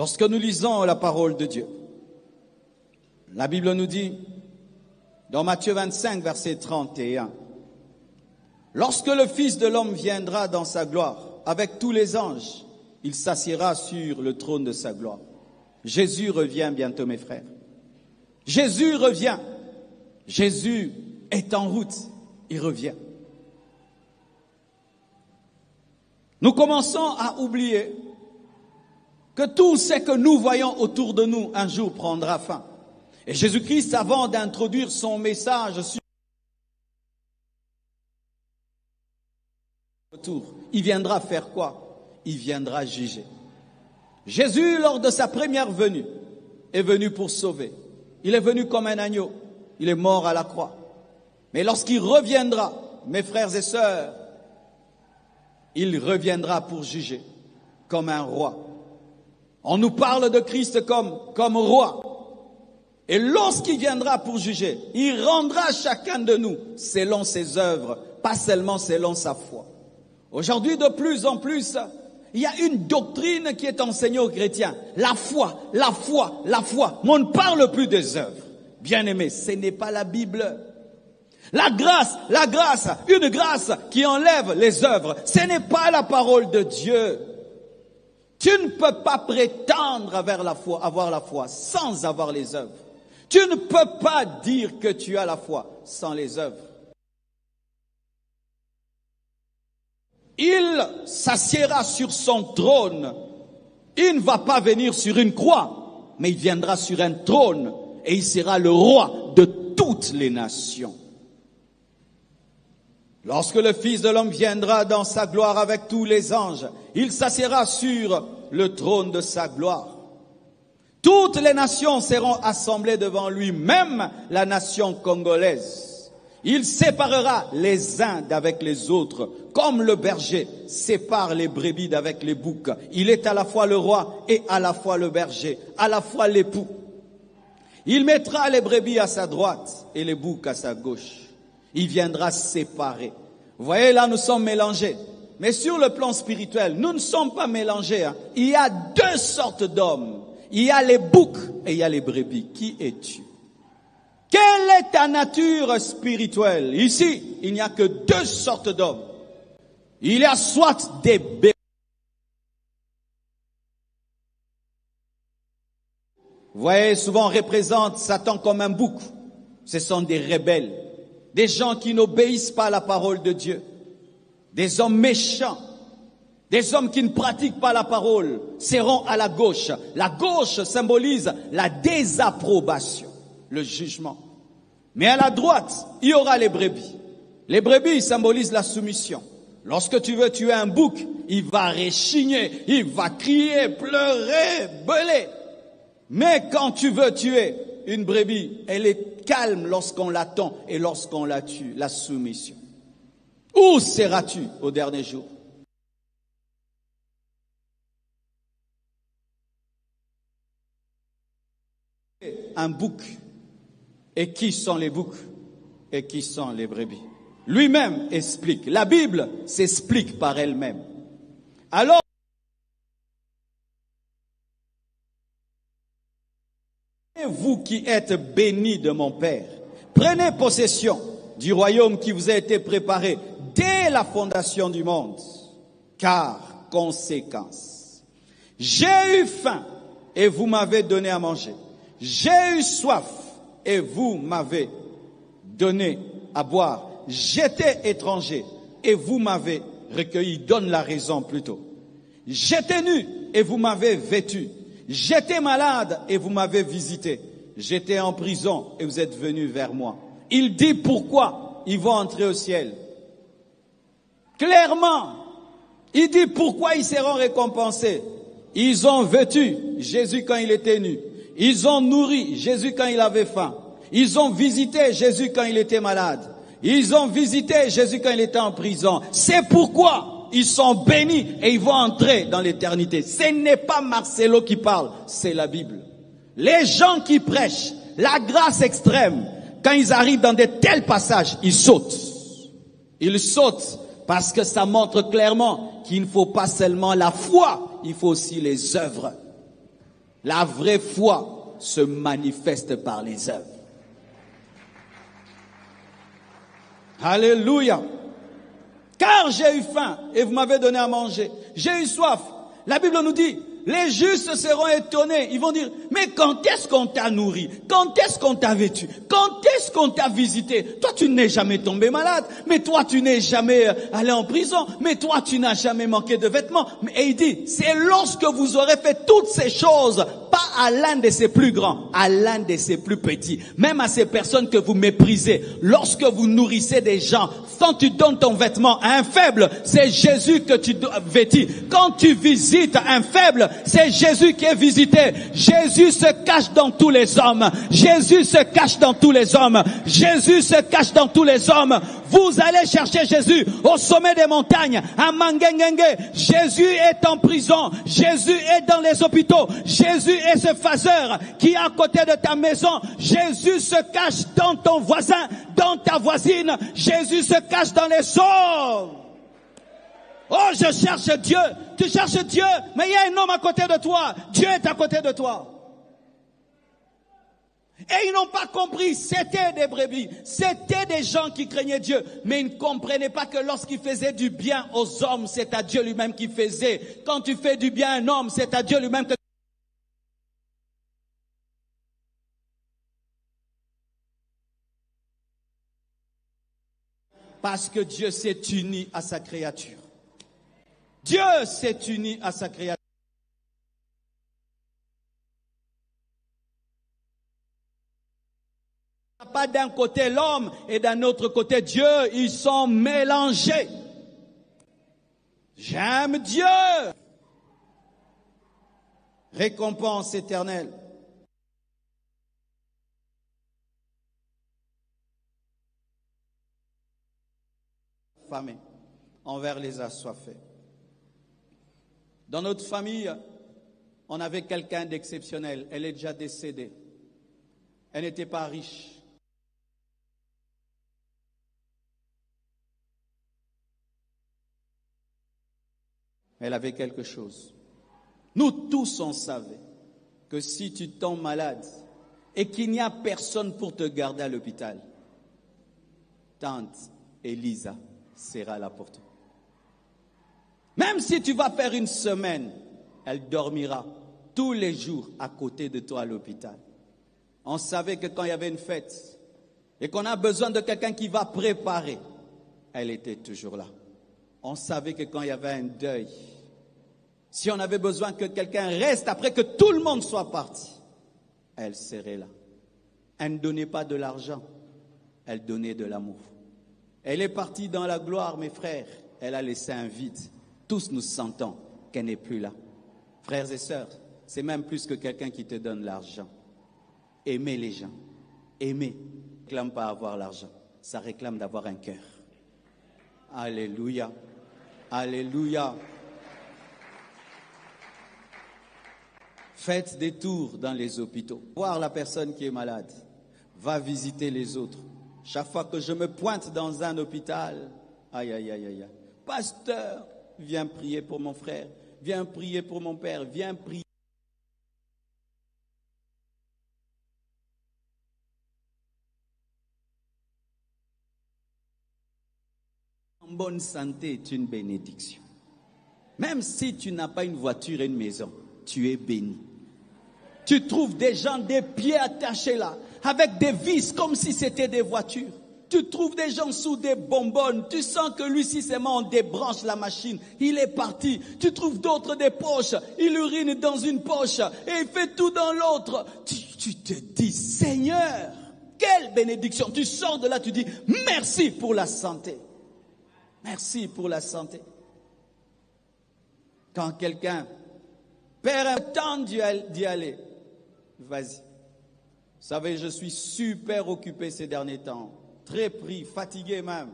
Lorsque nous lisons la parole de Dieu, la Bible nous dit, dans Matthieu 25, verset 31, « Lorsque le Fils de l'homme viendra dans sa gloire, avec tous les anges, il s'assiera sur le trône de sa gloire. » Jésus revient bientôt, mes frères. Jésus revient. Jésus est en route. Il revient. Nous commençons à oublier que tout ce que nous voyons autour de nous un jour prendra fin. Et Jésus-Christ, avant d'introduire son message sur le retour, il viendra faire quoi? Il viendra juger. Jésus, lors de sa première venue, est venu pour sauver. Il est venu comme un agneau. Il est mort à la croix. Mais lorsqu'il reviendra, mes frères et sœurs, il reviendra pour juger comme un roi. On nous parle de Christ comme roi. Et lorsqu'il viendra pour juger, il rendra chacun de nous selon ses œuvres, pas seulement selon sa foi. Aujourd'hui, de plus en plus, il y a une doctrine qui est enseignée aux chrétiens. La foi, la foi, la foi. Mais on ne parle plus des œuvres. Bien-aimés, ce n'est pas la Bible. La grâce, une grâce qui enlève les œuvres. Ce n'est pas la parole de Dieu. Tu ne peux pas prétendre avoir la foi sans avoir les œuvres. Tu ne peux pas dire que tu as la foi sans les œuvres. Il s'assiera sur son trône. Il ne va pas venir sur une croix, mais il viendra sur un trône et il sera le roi de toutes les nations. Lorsque le Fils de l'homme viendra dans sa gloire avec tous les anges, il s'assiera sur le trône de sa gloire. Toutes les nations seront assemblées devant lui, même la nation congolaise. Il séparera les uns d'avec les autres, comme le berger sépare les brebis d'avec les boucs. Il est à la fois le roi et à la fois le berger, à la fois l'époux. Il mettra les brebis à sa droite et les boucs à sa gauche. Il viendra séparer. Vous voyez, là, nous sommes mélangés. Mais sur le plan spirituel, nous ne sommes pas mélangés. Il y a deux sortes d'hommes. Il y a les boucs et il y a les brebis. Qui es-tu? Quelle est ta nature spirituelle? Ici, il n'y a que deux sortes d'hommes. Il y a soit des bébés. Vous voyez, souvent on représente Satan comme un bouc. Ce sont des rebelles. Des gens qui n'obéissent pas à la parole de Dieu. Des hommes méchants. Des hommes qui ne pratiquent pas la parole seront à la gauche. La gauche symbolise la désapprobation, le jugement. Mais à la droite, il y aura les brebis. Les brebis symbolisent la soumission. Lorsque tu veux tuer un bouc, il va rechigner, il va crier, pleurer, beuler. Mais quand tu veux tuer une brebis, elle est calme lorsqu'on l'attend et lorsqu'on la tue, la soumission. Où seras-tu au dernier jour? Un bouc. Et qui sont les boucs? Et qui sont les brebis? Lui-même explique. La Bible s'explique par elle-même. Alors, vous qui êtes bénis de mon Père, prenez possession du royaume qui vous a été préparé dès la fondation du monde. Car, conséquence, j'ai eu faim et vous m'avez donné à manger. J'ai eu soif et vous m'avez donné à boire. J'étais étranger et vous m'avez recueilli. Donne la raison plutôt. J'étais nu et vous m'avez vêtu. J'étais malade et vous m'avez visité. J'étais en prison et vous êtes venus vers moi. Il dit pourquoi ils vont entrer au ciel. Clairement, il dit pourquoi ils seront récompensés. Ils ont vêtu Jésus quand il était nu. Ils ont nourri Jésus quand il avait faim. Ils ont visité Jésus quand il était malade. Ils ont visité Jésus quand il était en prison. C'est pourquoi ils sont bénis et ils vont entrer dans l'éternité. Ce n'est pas Marcelo qui parle, c'est la Bible. Les gens qui prêchent la grâce extrême, quand ils arrivent dans de tels passages, ils sautent. Ils sautent parce que ça montre clairement qu'il ne faut pas seulement la foi, il faut aussi les œuvres. La vraie foi se manifeste par les œuvres. Alléluia. Car j'ai eu faim et vous m'avez donné à manger. J'ai eu soif. La Bible nous dit, les justes seront étonnés. Ils vont dire, mais quand est-ce qu'on t'a nourri? Quand est-ce qu'on t'a vêtu? Quand est-ce qu'on t'a visité? Toi, tu n'es jamais tombé malade. Mais toi, tu n'es jamais allé en prison. Mais toi, tu n'as jamais manqué de vêtements. Et il dit, c'est lorsque vous aurez fait toutes ces choses, pas à l'un de ses plus grands, à l'un de ses plus petits, même à ces personnes que vous méprisez. Lorsque vous nourrissez des gens, quand tu donnes ton vêtement à un faible, c'est Jésus que tu vêtis. Quand tu visites un faible, c'est Jésus qui est visité. Jésus se cache dans tous les hommes. Jésus se cache dans tous les hommes. Jésus se cache dans tous les hommes. Vous allez chercher Jésus au sommet des montagnes, à Mangengenge. Jésus est en prison. Jésus est dans les hôpitaux. Jésus est ce phaseur qui est à côté de ta maison. Jésus se cache dans ton voisin, dans ta voisine. Jésus se cache dans les hommes. Oh, je cherche Dieu. Tu cherches Dieu, mais il y a un homme à côté de toi. Dieu est à côté de toi. Et ils n'ont pas compris, c'était des brebis, c'était des gens qui craignaient Dieu, mais ils ne comprenaient pas que lorsqu'ils faisaient du bien aux hommes, c'est à Dieu lui-même qui faisait. Quand tu fais du bien à un homme, c'est à Dieu lui-même que... Parce que Dieu s'est uni à sa créature. Dieu s'est uni à sa créature. Pas d'un côté l'homme et d'un autre côté Dieu, ils sont mélangés. J'aime Dieu. Récompense éternelle. Affamés envers les assoiffés. Dans notre famille, on avait quelqu'un d'exceptionnel. Elle est déjà décédée. Elle n'était pas riche. Elle avait quelque chose. Nous tous, on savait que si tu tombes malade et qu'il n'y a personne pour te garder à l'hôpital, tante Elisa sera là pour toi. Même si tu vas faire une semaine, elle dormira tous les jours à côté de toi à l'hôpital. On savait que quand il y avait une fête et qu'on a besoin de quelqu'un qui va préparer, elle était toujours là. On savait que quand il y avait un deuil, si on avait besoin que quelqu'un reste après que tout le monde soit parti, elle serait là. Elle ne donnait pas de l'argent, elle donnait de l'amour. Elle est partie dans la gloire, mes frères. Elle a laissé un vide. Tous nous sentons qu'elle n'est plus là. Frères et sœurs, c'est même plus que quelqu'un qui te donne l'argent. Aimer les gens. Aimer. Ça ne réclame pas avoir l'argent. Ça réclame d'avoir un cœur. Alléluia. Alléluia. Faites des tours dans les hôpitaux. Voir la personne qui est malade. Va visiter les autres. Chaque fois que je me pointe dans un hôpital, aïe, aïe, aïe, aïe, pasteur, viens prier pour mon frère, viens prier pour mon père, viens prier. En bonne santé est une bénédiction. Même si tu n'as pas une voiture et une maison, tu es béni. Tu trouves des gens, des pieds attachés là, avec des vis comme si c'était des voitures. Tu trouves des gens sous des bonbonnes. Tu sens que lui, si seulement on débranche la machine, il est parti. Tu trouves d'autres des poches. Il urine dans une poche et il fait tout dans l'autre. Tu te dis, Seigneur, quelle bénédiction. Tu sors de là, tu dis, merci pour la santé. Merci pour la santé. Quand quelqu'un perd un temps d'y aller, vas-y. Vous savez, je suis super occupé ces derniers temps. Très pris, fatigué même.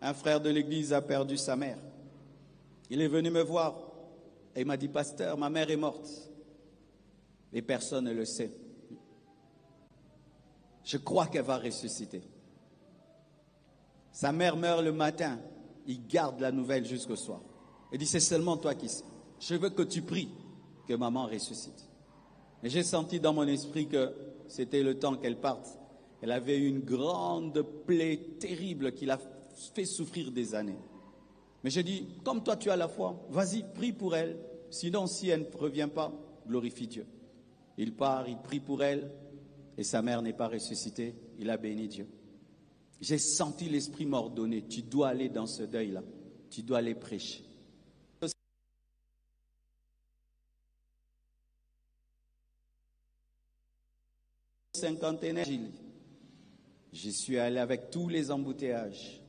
Un frère de l'église a perdu sa mère. Il est venu me voir et il m'a dit, pasteur, ma mère est morte. Et personne ne le sait. Je crois qu'elle va ressusciter. Sa mère meurt le matin. Il garde la nouvelle jusqu'au soir. Il dit, c'est seulement toi qui sais. Je veux que tu pries que maman ressuscite. Et j'ai senti dans mon esprit que c'était le temps qu'elle parte. Elle avait une grande plaie terrible qui l'a fait souffrir des années. Mais j'ai dit, comme toi tu as la foi, vas-y, prie pour elle. Sinon, si elle ne revient pas, glorifie Dieu. Il part, il prie pour elle, et sa mère n'est pas ressuscitée. Il a béni Dieu. J'ai senti l'Esprit m'ordonner, tu dois aller dans ce deuil-là. Tu dois aller prêcher. Cinquantenaire, j'y suis allé avec tous les embouteillages.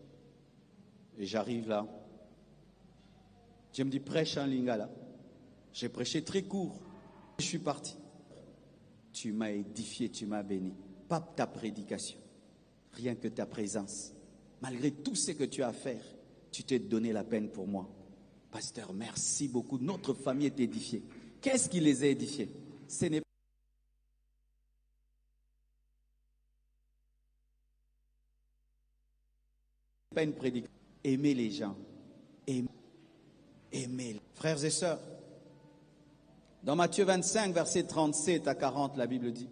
Et j'arrive là. Je me dis, prêche en lingala. J'ai prêché très court. Je suis parti. Tu m'as édifié, tu m'as béni. Pas ta prédication, rien que ta présence. Malgré tout ce que tu as à faire, tu t'es donné la peine pour moi. Pasteur, merci beaucoup. Notre famille est édifiée. Qu'est-ce qui les a édifiés? Ce n'est pas une prédication. Aimer les gens. Aimer. Frères et sœurs, dans Matthieu 25, versets 37 à 40, la Bible dit,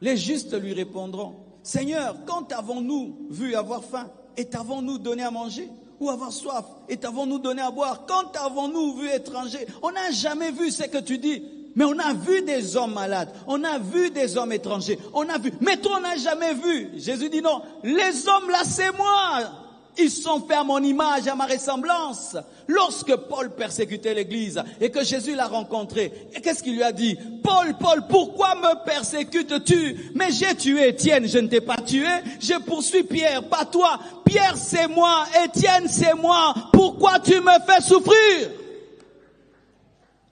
les justes lui répondront, Seigneur, quand avons-nous vu avoir faim et t'avons-nous donné à manger? Ou avoir soif et t'avons-nous donné à boire? Quand avons-nous vu étranger? On n'a jamais vu ce que tu dis. Mais on a vu des hommes malades, on a vu des hommes étrangers, on a vu. Mais toi, on n'a jamais vu. Jésus dit non, les hommes là, c'est moi. Ils sont faits à mon image, à ma ressemblance. Lorsque Paul persécutait l'église et que Jésus l'a rencontré, et qu'est-ce qu'il lui a dit? Paul, pourquoi me persécutes-tu? Mais j'ai tué Étienne, je ne t'ai pas tué. Je poursuis Pierre, pas toi. Pierre, c'est moi. Étienne, c'est moi. Pourquoi tu me fais souffrir?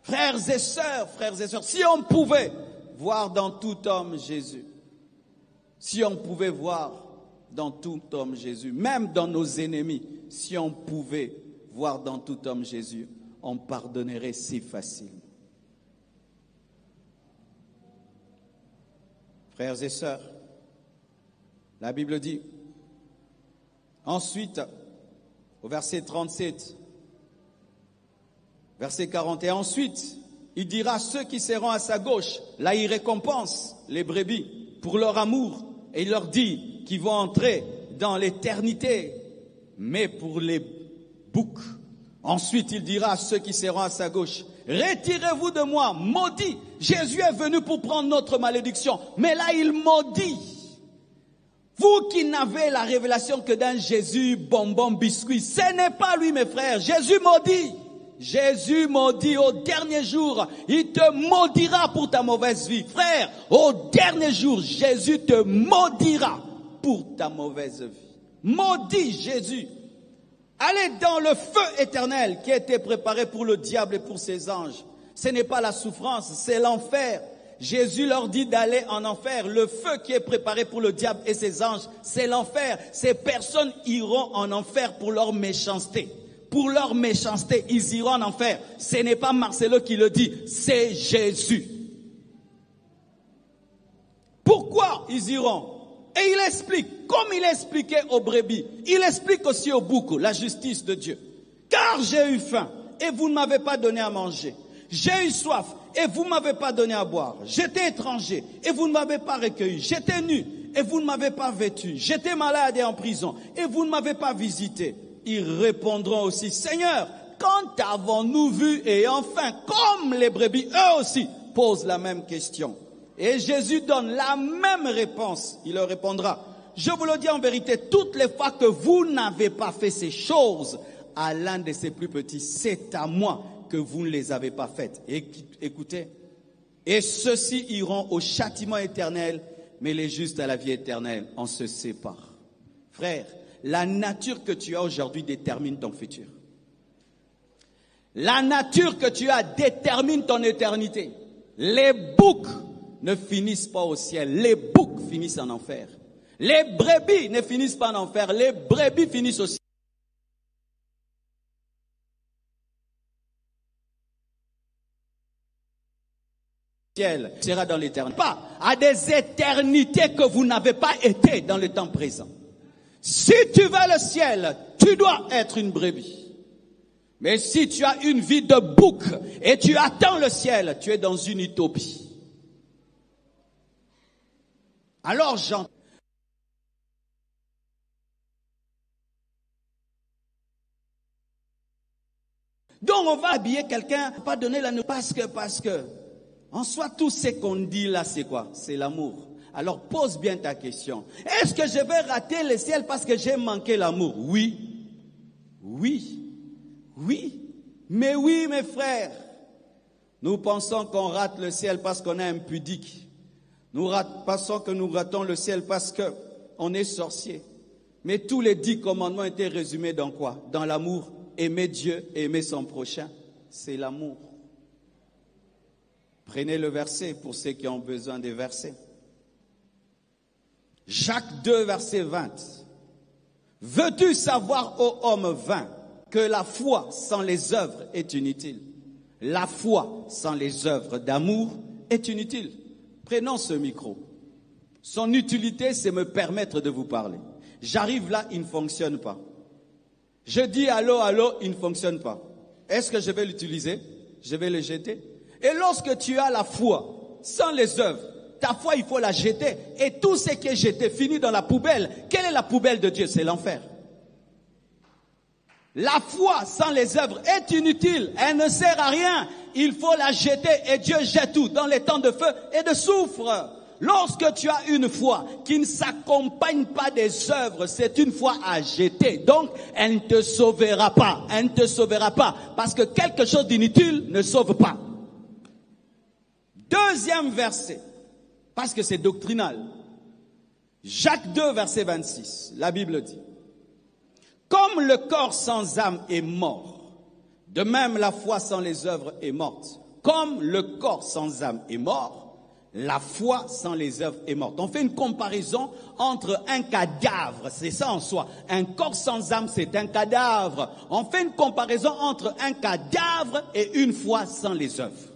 Frères et sœurs, si on pouvait voir dans tout homme Jésus, si on pouvait voir dans tout homme Jésus, même dans nos ennemis, si on pouvait voir dans tout homme Jésus, on pardonnerait si facilement. Frères et sœurs, la Bible dit, ensuite, au verset 37, verset 41, ensuite, il dira à ceux qui seront à sa gauche, là il récompense les brebis pour leur amour, et il leur dit, qui vont entrer dans l'éternité, mais pour les boucs. Ensuite, il dira à ceux qui seront à sa gauche, retirez-vous de moi, maudit. Jésus est venu pour prendre notre malédiction, mais là, il maudit. Vous qui n'avez la révélation que d'un Jésus bonbon biscuit, ce n'est pas lui, mes frères. Jésus maudit. Jésus maudit au dernier jour. Il te maudira pour ta mauvaise vie. Frère, au dernier jour, Jésus te maudira pour ta mauvaise vie. Maudit Jésus. Allez dans le feu éternel qui a été préparé pour le diable et pour ses anges. Ce n'est pas la souffrance, c'est l'enfer. Jésus leur dit d'aller en enfer. Le feu qui est préparé pour le diable et ses anges, c'est l'enfer. Ces personnes iront en enfer pour leur méchanceté. Pour leur méchanceté, ils iront en enfer. Ce n'est pas Marcelo qui le dit, c'est Jésus. Pourquoi ils iront? Et il explique, comme il expliquait aux brebis, il explique aussi aux boucs la justice de Dieu. Car j'ai eu faim et vous ne m'avez pas donné à manger. J'ai eu soif et vous ne m'avez pas donné à boire. J'étais étranger et vous ne m'avez pas recueilli. J'étais nu et vous ne m'avez pas vêtu. J'étais malade et en prison et vous ne m'avez pas visité. Ils répondront aussi, Seigneur, quand avons-nous vu et enfin, comme les brebis, eux aussi posent la même question. Et Jésus donne la même réponse. Il leur répondra, je vous le dis en vérité, toutes les fois que vous n'avez pas fait ces choses à l'un de ces plus petits, c'est à moi que vous ne les avez pas faites. Et écoutez, et ceux-ci iront au châtiment éternel, mais les justes à la vie éternelle. On se sépare. Frère, la nature que tu as aujourd'hui détermine ton futur. La nature que tu as détermine ton éternité. Les boucs ne finissent pas au ciel, les boucs finissent en enfer. Les brebis ne finissent pas en enfer, les brebis finissent au ciel. Sera dans l'éternité. Pas à des éternités que vous n'avez pas été dans le temps présent. Si tu veux le ciel, tu dois être une brebis. Mais si tu as une vie de bouc et tu attends le ciel, tu es dans une utopie. Alors j'entends. Donc on va habiller quelqu'un, pas donner la note parce que. En soi, tout ce qu'on dit là, c'est quoi? C'est l'amour. Alors pose bien ta question. Est-ce que je vais rater le ciel parce que j'ai manqué l'amour? Oui. Oui. Oui. Mais oui, mes frères. Nous pensons qu'on rate le ciel parce qu'on est impudique. Nous pensons que nous ratons le ciel parce qu'on est sorcier. Mais tous les 10 commandements étaient résumés dans quoi? Dans l'amour. Aimer Dieu et aimer son prochain. C'est l'amour. Prenez le verset pour ceux qui ont besoin des versets. Jacques 2, verset 20. Veux-tu savoir, ô homme vain, que la foi sans les œuvres est inutile? La foi sans les œuvres d'amour est inutile. Prenons ce micro. Son utilité, c'est me permettre de vous parler. J'arrive là, il ne fonctionne pas. Je dis allô, allô, il ne fonctionne pas. Est-ce que je vais l'utiliser? Je vais le jeter? Et lorsque tu as la foi sans les œuvres, ta foi, il faut la jeter. Et tout ce qui est jeté finit dans la poubelle. Quelle est la poubelle de Dieu? C'est l'enfer. La foi sans les œuvres est inutile. Elle ne sert à rien. Il faut la jeter et Dieu jette tout dans les temps de feu et de soufre. Lorsque tu as une foi qui ne s'accompagne pas des œuvres, c'est une foi à jeter. Donc, elle ne te sauvera pas. Elle ne te sauvera pas. Parce que quelque chose d'inutile ne sauve pas. Deuxième verset. Parce que c'est doctrinal. Jacques 2, verset 26. La Bible dit. Comme le corps sans âme est mort, de même la foi sans les œuvres est morte. Comme le corps sans âme est mort, la foi sans les œuvres est morte. On fait une comparaison entre un cadavre, c'est ça en soi. Un corps sans âme, c'est un cadavre. On fait une comparaison entre un cadavre et une foi sans les œuvres.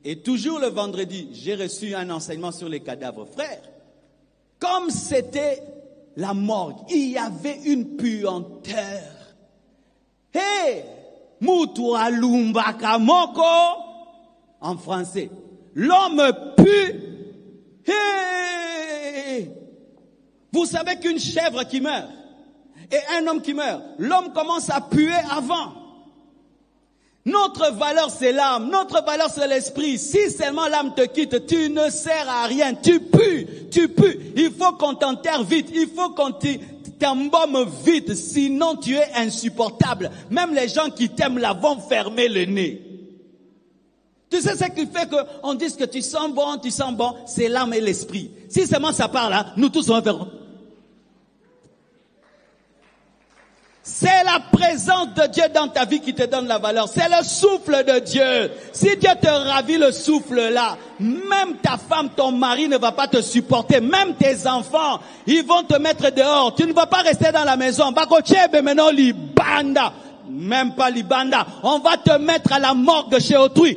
Et toujours le vendredi, j'ai reçu un enseignement sur les cadavres. Frère, comme c'était la morgue, il y avait une puanteur. Hey, mutu alumba kamoko, en français. L'homme pue. Hey! Vous savez qu'une chèvre qui meurt et un homme qui meurt, l'homme commence à puer avant. Notre valeur, c'est l'âme. Notre valeur, c'est l'esprit. Si seulement l'âme te quitte, tu ne sers à rien. Tu pues. Tu pues. Il faut qu'on t'enterre vite. Il faut qu'on t'embaume vite. Sinon, tu es insupportable. Même les gens qui t'aiment là vont fermer le nez. Tu sais ce qui fait qu'on dise que tu sens bon, c'est l'âme et l'esprit. Si seulement ça part là, nous tous on va faire. C'est la présence de Dieu dans ta vie qui te donne la valeur. C'est le souffle de Dieu. Si Dieu te ravit le souffle là, même ta femme, ton mari ne va pas te supporter. Même tes enfants, ils vont te mettre dehors. Tu ne vas pas rester dans la maison. Même pas libanda. On va te mettre à la morgue chez autrui.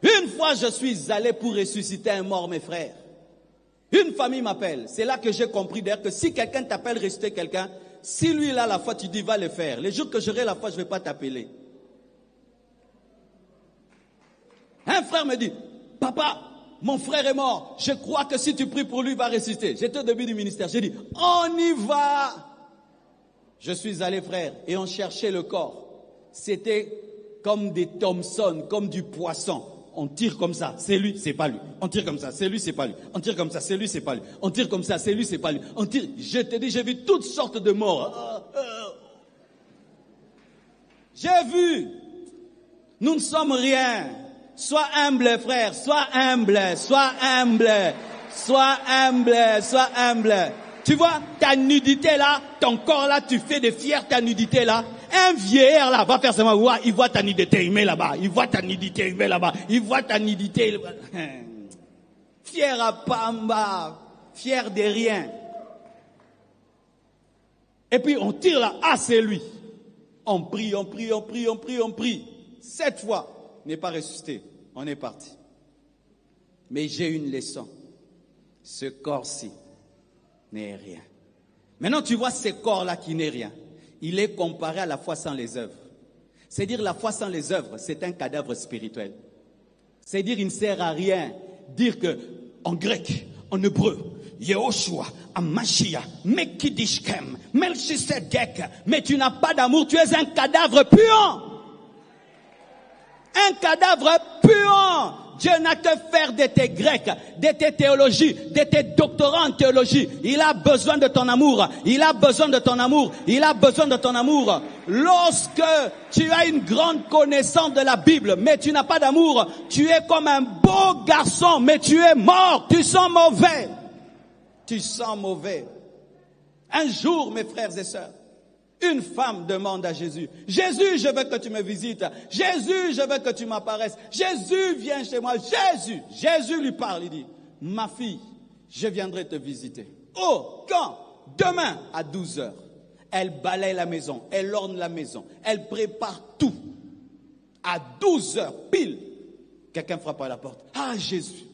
Une fois, je suis allé pour ressusciter un mort, mes frères. Une famille m'appelle. C'est là que j'ai compris d'ailleurs que si quelqu'un t'appelle ressusciter quelqu'un, si lui il a la foi, tu dis va le faire. Les jours que j'aurai la foi, je ne vais pas t'appeler. Un frère me dit, papa, mon frère est mort. Je crois que si tu pries pour lui, il va ressusciter. J'étais au début du ministère. J'ai dit, on y va. Je suis allé, frère, et on cherchait le corps. C'était comme des Thompson, comme du poisson. On tire comme ça, c'est lui, c'est pas lui. On tire comme ça, c'est lui, c'est pas lui. On tire comme ça, c'est lui, c'est pas lui. On tire comme ça, c'est lui, c'est pas lui. On tire. Je te dis, j'ai vu toutes sortes de morts. J'ai vu. Nous ne sommes rien. Sois humble, frère. Sois humble. Sois humble. Sois humble. Sois humble. Tu vois, ta nudité là, ton corps là, tu fais de fier ta nudité là. Un vieillard là va faire seulement, ouais, il voit ta nudité, il met là-bas. Il voit ta nudité, il met là-bas. Il voit ta nudité. Fier à Pamba, fier de rien. Et puis on tire là, ah c'est lui. On prie, on prie, on prie, on prie, on prie. 7 fois, n'est pas ressuscité. On est parti. Mais j'ai une leçon. Ce corps-ci n'est rien. Maintenant tu vois ce corps-là qui n'est rien. Il est comparé à la foi sans les œuvres. C'est-à-dire la foi sans les œuvres, c'est un cadavre spirituel. C'est-à-dire il ne sert à rien dire que en grec, en hébreu, Yehoshua, Amashia, Mekidishkem, Melchisedek. Mais tu n'as pas d'amour, tu es un cadavre puant. Un cadavre puant. Dieu n'a que faire de tes grecs, de tes théologies, de tes doctorats en théologie. Il a besoin de ton amour. Il a besoin de ton amour. Il a besoin de ton amour. Lorsque tu as une grande connaissance de la Bible, mais tu n'as pas d'amour, tu es comme un beau garçon, mais tu es mort. Tu sens mauvais. Tu sens mauvais. Un jour, mes frères et sœurs, une femme demande à Jésus, Jésus, je veux que tu me visites. Jésus, je veux que tu m'apparaisses. Jésus, viens chez moi. Jésus lui parle, il dit, ma fille, je viendrai te visiter. Oh, quand? Demain, à 12 heures. Elle balaye la maison, elle orne la maison, elle prépare tout. À 12 heures, pile, quelqu'un frappe à la porte. Ah, Jésus,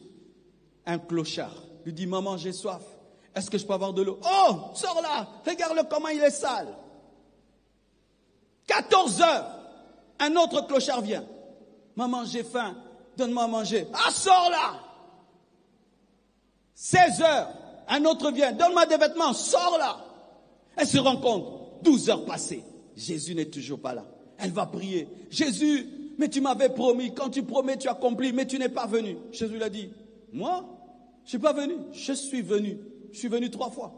un clochard, lui dit, maman, j'ai soif. Est-ce que je peux avoir de l'eau? Oh, sors là, regarde-le comment il est sale. 14 heures, un autre clochard vient. Maman, j'ai faim, donne-moi à manger. Ah, sors là. 16 heures, un autre vient, donne-moi des vêtements, sors là. Elle se rend compte, 12 heures passées, Jésus n'est toujours pas là. Elle va prier. Jésus, mais tu m'avais promis, quand tu promets, tu accomplis, mais tu n'es pas venu. Jésus lui a dit, moi, je ne suis pas venu, je suis venu. Je suis venu 3 fois.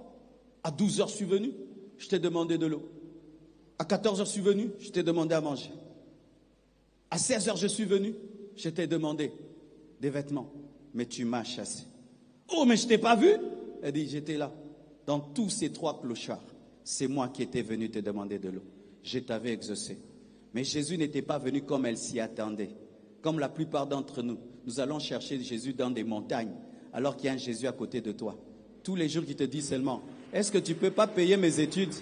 À 12 heures, je suis venu, je t'ai demandé de l'eau. À 14 heures, je suis venu, je t'ai demandé à manger. À 16 heures, je suis venu, je t'ai demandé des vêtements, mais tu m'as chassé. Oh, mais je t'ai pas vu? Elle dit, j'étais là. Dans tous ces 3 clochards, c'est moi qui étais venu te demander de l'eau. Je t'avais exaucé. Mais Jésus n'était pas venu comme elle s'y attendait. Comme la plupart d'entre nous, nous allons chercher Jésus dans des montagnes, alors qu'il y a un Jésus à côté de toi. Tous les jours qui te dit seulement, est-ce que tu ne peux pas payer mes études?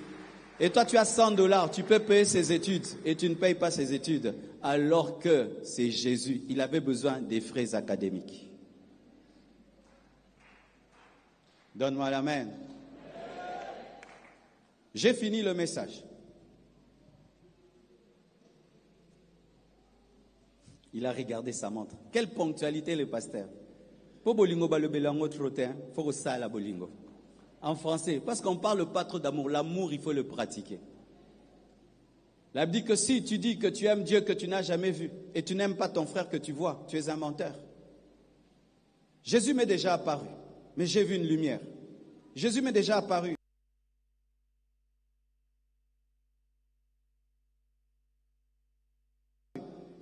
Et toi, tu as $100, tu peux payer ses études et tu ne payes pas ses études. Alors que c'est Jésus, il avait besoin des frais académiques. Donne-moi l'amen. J'ai fini le message. Il a regardé sa montre. Quelle ponctualité le pasteur. Pour bolingo ba le belango trotin, faut que ça la bolingo. En français, parce qu'on parle pas trop d'amour. L'amour, il faut le pratiquer. La Bible dit que si tu dis que tu aimes Dieu que tu n'as jamais vu et tu n'aimes pas ton frère que tu vois, tu es un menteur. Jésus m'est déjà apparu, mais j'ai vu une lumière. Jésus m'est déjà apparu.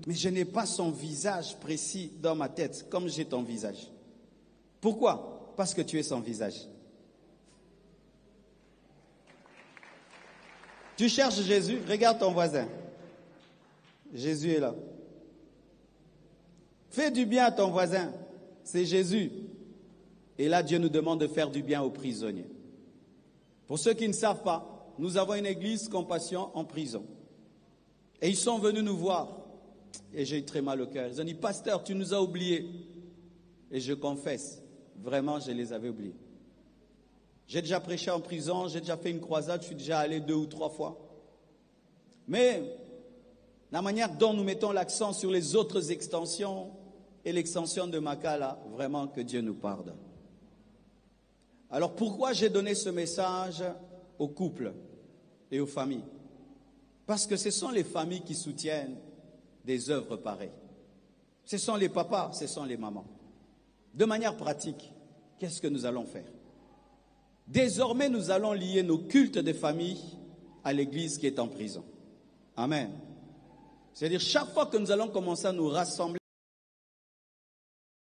Mais je n'ai pas son visage précis dans ma tête, comme j'ai ton visage. Pourquoi? Parce que tu es son visage. Tu cherches Jésus, regarde ton voisin. Jésus est là. Fais du bien à ton voisin, c'est Jésus. Et là, Dieu nous demande de faire du bien aux prisonniers. Pour ceux qui ne savent pas, nous avons une église Compassion en prison. Et ils sont venus nous voir. Et j'ai eu très mal au cœur. Ils ont dit, pasteur, tu nous as oubliés. Et je confesse, vraiment, je les avais oubliés. J'ai déjà prêché en prison, j'ai déjà fait une croisade, je suis déjà allé 2 ou 3 fois. Mais la manière dont nous mettons l'accent sur les autres extensions et l'extension de Makala, vraiment que Dieu nous pardonne. Alors pourquoi j'ai donné ce message aux couples et aux familles? Parce que ce sont les familles qui soutiennent des œuvres pareilles. Ce sont les papas, ce sont les mamans. De manière pratique, qu'est-ce que nous allons faire? Désormais, nous allons lier nos cultes de famille à l'église qui est en prison. Amen. C'est-à-dire, chaque fois que nous allons commencer à nous rassembler,